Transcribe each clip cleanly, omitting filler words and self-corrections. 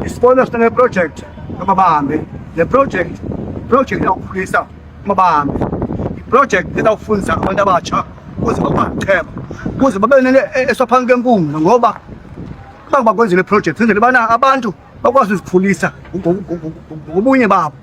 Isibona sine project ababahambe le project awukhulisa ababahambe project etawufundisa abantu abatsha ukuze bakwazicheba ukuze babe esophansi kempumlo ngoba bakwenze le project senzele bana abantu bakwazi ukuzikhulisa ngobunye babo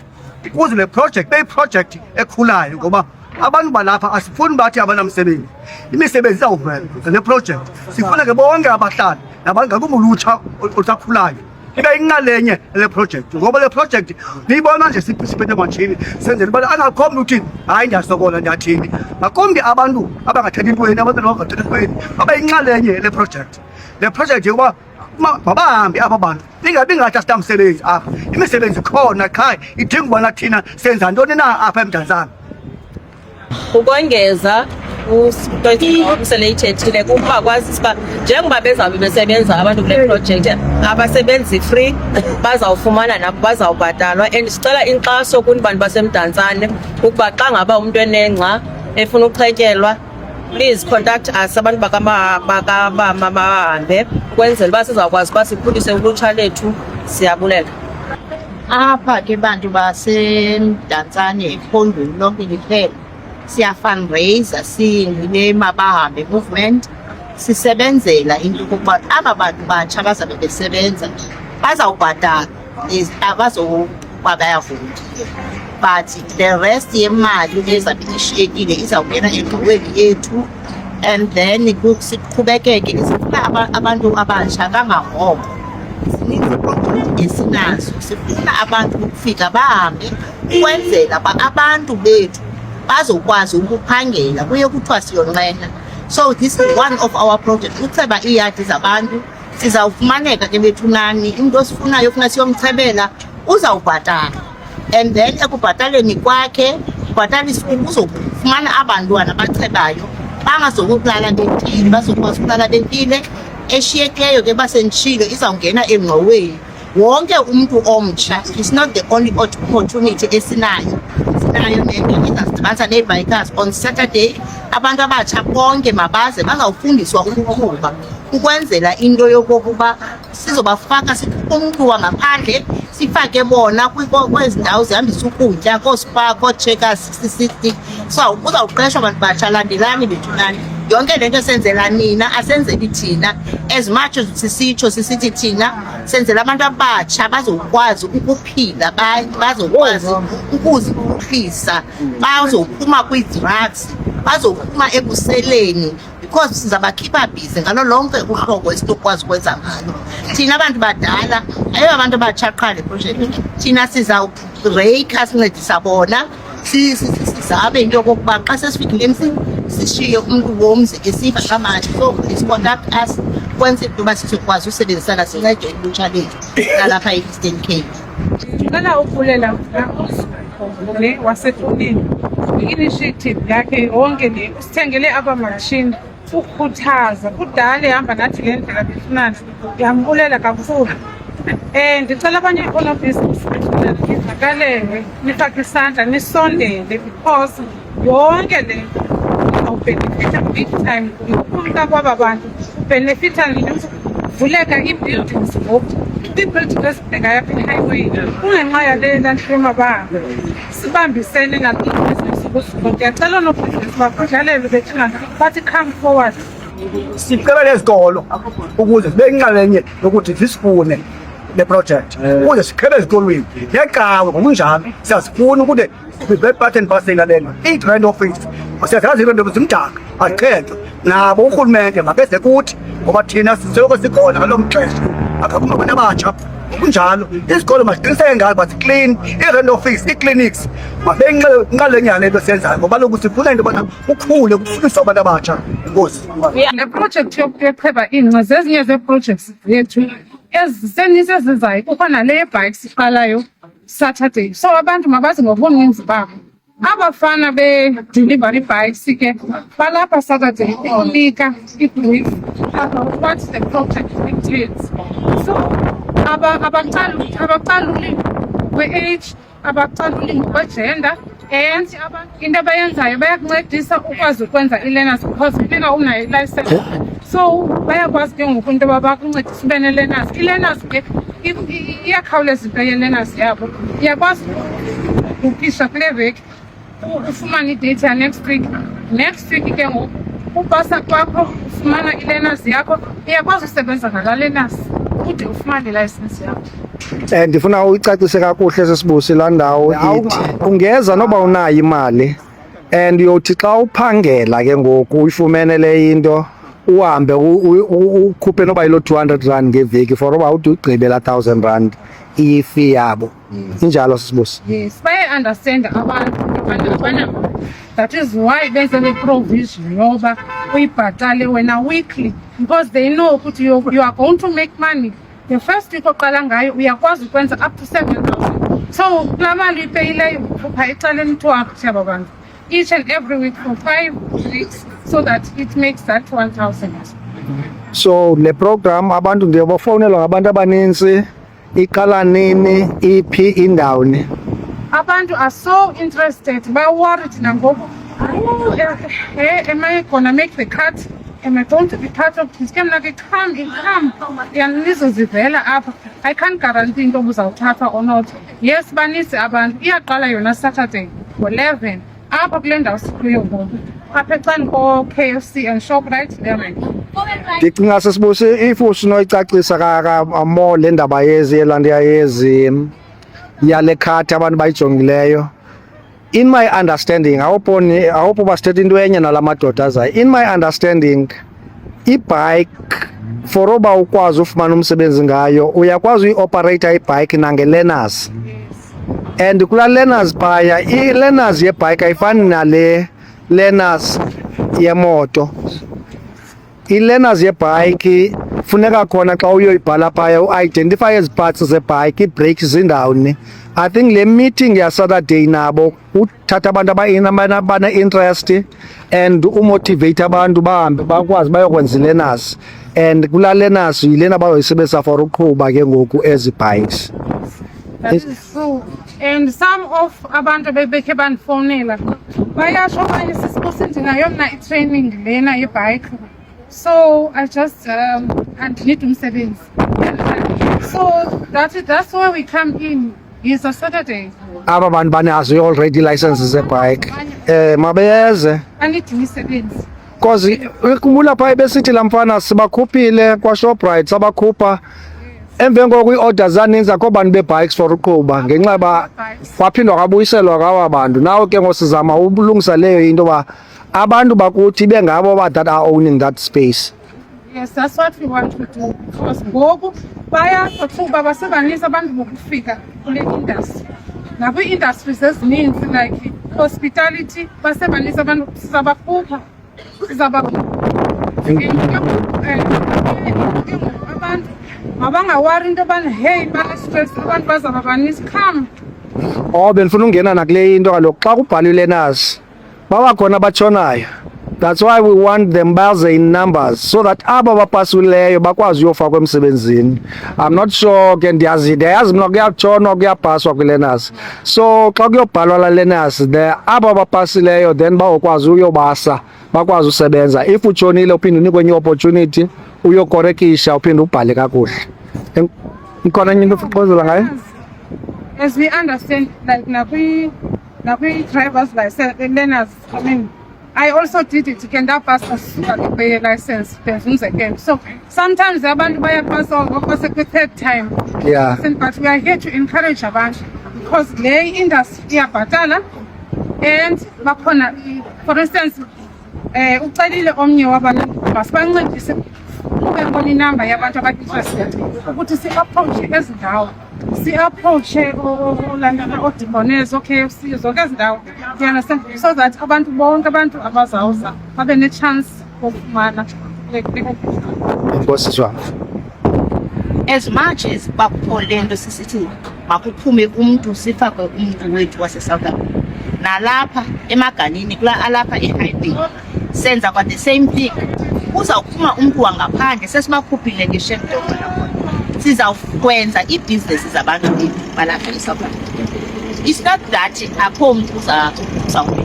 ukuze le project beyiproject ekhulayo ngoba abantu balapha asifuni bathi abanamsebenzi imisebenzi izawuvela le project sifuna ke bonke abahlali nabantu ngakumbe ulutsha olusakhulayo ibe inxalenye le project ngoba le project niyibona nje siphethe mashini senzele ubana angakhombi uthi hayi ndiyasokola ndiyathini ngakumbi abantu abangathathi ntweni abantu abangathathi ntweni babe inxalenye le project yokuba mabahambe aba bantu ingabi ngathi asitamsebenzi apha imisebenzi khona khaya idinga ubana thina senza ntoni na apha eMdantsane. Ukongeza umseleyithethile kuba kwazisa uba njengoba bezawube besebenza abantu kule project abasebenzi free bazawufumana nabo bazawubhatalwa and sicela inkxaso kuni bantu baseMdantsane ukuba xa ngaba umntu enengxa efuna uchetyelwa please contact us abantu bakabahambe ukwenzela uba sizawukwazi uba sikhulise ulutsha lethu. Siyabulela. Apha ke bantu baseMdantsane ephondweni lonke liphela siya-fundraiser siyile Mabahambe movement sisebenzela into yokuba aba bantu batsha bazabe besebenza bazawubhatala abazokuba bayavunda but the rest yemali ezabe ishiyekile izawungena enkqubweni yethu and then siqhubekeke sifuna abantu abatsha kangangoko zininzi iiprojekthi esinazo sifuna abantu ukufika bahambe ukwenzela uba abantu bethu bazokwazi ukuphangela kuye kuthiwa siyonqena. So this is one of our projects ukuceba iiyadi zabantu sizawufumaneka ke bethunani into osifunayo funa siyomcebela uzawubhatala and then ekubhataleni kwakhe uzofumana abantwana bacebayo bangazokulala bempile bazokwazi ukulala bempile eshiyekileyo ke basendishilo izawungena engqoweni wonke umntu omtsha. It's not the only opportunity esinayo nento ezasidibanisa nee-bikers on Saturday abantu abatsha bonke mabaze bazawufundiswa ukuqhuba ukwenzela into yokokuba sizobafaka umntu wangaphandle sifake bona kwezi ndawo zihambisa ukutya koospa koocheckers 60 so uzawuqeshwa abantu batsha landelani bethunani yonke le nto esenzela nina asenzeli thina as much as sisithi thina senzela abantu abatsha bazokwazi ukuphila bazokwazi ukuziphuhlisa bazophuma kwii-drugs bazophuma ekuseleni because sizabakhipha busy ngalo lonke uhlobo esitokwazi ukwenza ngalo thina abantu badala ayiyo abantu abatsha qha le project thina sizawureyikha sincedisa bona sizabe into yokokuba xa sesifikile emsini sishiye umntu womzi esiva kamanje so please contact us kwenze into yoba sizokwazi usebenzisana sincede ulutsha lethu lalapha e-Eastern Cape. Ndicela ukubulela le waseThulini i-initiative yakhe yonke le usithengele abamatshini ukukhuthaza kudala ehamba nathi le ndlela befunana ndiyambulela kakhulu. Ndicela abanye oonobhizinisi nivakalelwe nifake isandla nisondele because yonke le uzawubhenefitha big time ukumka kwaba bantu ubhenefitha vuleka ii-buildings ngoku ii-buildings ezibhekayo apha i-highway kungenxa yale nto Mabahambe sibambisene nabhizinesi kusuko. Ndiyacela oonobhizinisi bakudlalelwe bethuna bathi come forward. Sicela nezikolo ukuze sibe inxalenye yokuthi zisifune le project ukuze sikhele ezikolweni ngeqawe ngokunjalo siyazifuna ukuthi be-button basela lena i-grand office siyazazi into zimdaka aziqhentwe nabo urhulumente makeze kuthi ngoba thina sisoloko sikhona ngalo mxesha akaphuma abantu abatsha ngokunjalo izikolo masiqiniseke ngayo baziclean i-grand office ii-clinics mabe inxalenye yale nto siyenzayo ngoba loku sifuna into yobana kukhule kufundiswa abantu abatsha. Enkosi. Le projekthi yokucheba ingca zezinye zeeprojects zethu ezisenisi ezizayo kukho nale yebhayiki siqalayo Saturday so abantu mabazi ngobuninzi babo abafana be-delivery bikes ke balapha Saturday ukunika i-brief about what the project entails. So abacaluli kwe-age abacaluli ngokwe-gender and into abayenzayo bayakuncedisa ukwazi ukwenza i-learners because fika unayo i-license So bayakwazi ke ngoku into yoba bakuncedise ube ne-learners. I-learners ke iyakhawuleza into ye-learners yabo. Iyakwazi ukisha kule veki ufumane idate ya next week ke ngoku upasa kwakho ufumana i-learners yakho, iyakwazi usebenza ngala learners ude ufumane ilicense yakho. Ndifuna uyicacise kakuhle sesibusi laa ndawo ithi ungeza noba unayo imali and uyothi xa uphangela ke ngoku uyifumene le into uhambe ukhuphe noba yiloo 200 rand ngeveki for uba ude ugqibe laa 1000 rand ifi yabo. Injalo sisibusi. Yes, baye-understand abantu that is why benze le provision yoba uyibhatale wena weekly, because they know ukuthi you are going to make money. The first week oqala ngayo uyakwazi ukwenza up to 7,000. So kulaa mali uyipeyileyo ukhupha ecaleni 200 abantu each and every week for 5 weeks so that it makes that 1,000. So le program abantu ndiye bafowunelwa ngabantu abaninzi, iqala nini, iphi indawuni? Abantu are so interested, ba-worried nangoku. Am I gonna make the cut? Am I going to be part of this? Come. Nizozivela apha. I can't guarantee into uzawuthatha or not. Yes, baninzi abantu. Iyaqala yona Saturday ngo-11 apha kule ndawo sikuyo ngoku. Apha ecaleni ko-KFC and Shoprite there. Ndicinga sisibusi if usinoyicacisa more le ndaba yezi yale khati abantu bayijongileyo. In my understanding, I hope ubasithetha into enye nala madoda azayo. In my understanding, i-bike for uba ukwazi ufumana umsebenzi ngayo uyakwazi uyi-operate ibike nange-learners. And kula learners phaya, i-learners yebike ayifani nale learners yemoto. I-learners yebike funeka khona xa uyoyibhala phaya u-identify ezi parts zebike, ii-brakes zindawuni. I think le meeting ya Saturday nabo uthatha abantu abane-interest and umotivate abantu bahambe bakwazi bayokwenza i-learners, and kula learners yilena bayoyisebenzisa for uqhuba ke ngoku ezi bikes. That is true. And some of abantu bebekhe bandifowunela bayasho okanye sisibusi ndinayo mna i-training lena yebike, so I just andinida umsebenzi. So that's where we come in. It's a Saturday. Aba bantu banazo already licenses zebike mabeze Andithi imisebenzi. because khumbula phaa besithi laa mfana sibakhuphile kwaShoprite sabakhupha emveni koku ii-order zaninzi akho bantu bee-bikes for uqhuba ngenxa yoba kwaphindwa kwabuyiselwa kwawa bantu. Nawo ke ngosizama ulungisa leyo into yoba abantu bakuthi bengabo that are owning that space. Yes, that's what we want to do. Because ngoku bayaqhuba basebanintsi abantu bokufika kule industry. Nakwi-industries ezininzi like hospitality basebanintsi abantu sizabakhupha. Abantu mabangawari into yobana hey bane-stress abantu bazaba banintsi come. Bendifuna ungena nakule into kaloku xa kubhalwe learners babakhona abatshonayo. That's why we want them baze in numbers so that aba bapasileyo bakwazi uyofakwa emsebenzini. I'm not sure ke ndiyazi mna kuyatshonwa kuyapaswa kwi-learners. So xa kuyobhalwa la learners aba bapasileyo then bayokwazi uyobasa bakwazi usebenza. If utshonile uphinde unikwe enye opportunity uyokorekisha uphinde ubhale kakuhle. Ikhona enye into ufuna ngayo? As we understand, like nakwi-driver's license, the learners, I mean, I also did it. You can pass a license. So sometimes abantu bayapasa almost the third time. Yeah. But we are here to encourage abantu because le industry iyabhatala and bakhona, for instance, ucalile omnye wabantu basibancedise kube khona inamba yabantu aba-interested ukuthi si-approache ezi ndawo. Si-approache olandana oDibonez, o-KFC, zonke ezi ndawo. You understand? So that abantu bonke abantu abazawuza babe ne-chance yokufumana. Enkosi wami. As much as bakho le nto sisithi makuphume umntu sifakwe umntu wethu wase-South Africa, nalapha emaganini kula alapha e-highway senza kwa the same thing. Uzawuphuma umntu wangaphandle sesibakhuphile nge-Shenton sizawukwenza iibhizinesi zabantu balapha eSouth Africa. It's not that akho mntu uzawuphila.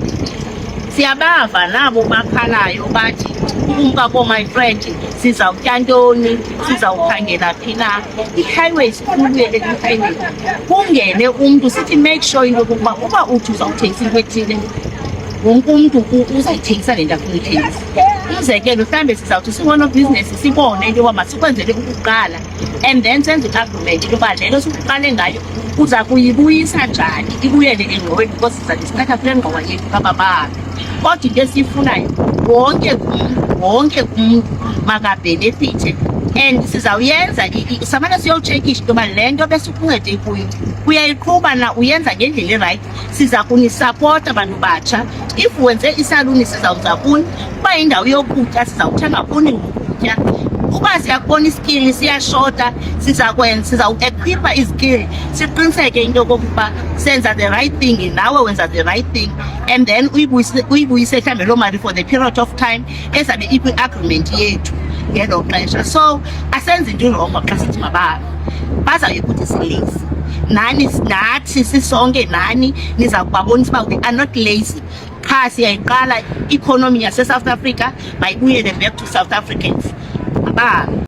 Siyabava nabo bakhalayo bathi umkabo my friend sizawutya ntoni sizawukhangela phi na i-highways kubuyele i-highway kungene umntu sithi make sure into yokokuba uba uthi uzawuthengisa into ethile wonke umntu uzayithengisa le nto afuna uyithengisa umzekelo mhlawumbe sizawuthi singonobhizinesi sibone into yoba masikwenzele ukuqala and then senze i-agreement into yoba le nto sikuqale ngayo uza kuyibuyisa njani ibuyele engqoweni because sizawuthi sithatha kule ngqowa yethu kababahambi kodwa into esiyifunayo wonke umntu makabhenefithe and sizawuyenza samana siyowutshekisha into yoba le nto besikuncede kuyo uyayiqhuba na uyenza ngendlela erayithi siza kunisapota abantu batsha if wenze isaluni sizawuza kuni uba indawo yokutya sizawuthenga kuni ngokutya uba siyakubona iskill siyashota sizawuequipa iskill siqiniseke into yokokuba senza the right thing nawe wenza the right thing and then uyibuyise mhlawumbe loo mali for the period of time ezabe ikwi-agreement yethu ngelo xesha so asenze into irongo xa sithi mabahambe bazawuye kuthi silezi nathi sisonke nani niza kubabonisa uba we are not lazy qha siyayiqala i-economy yase-South Africa mayibuyele back to South Africans. Bye.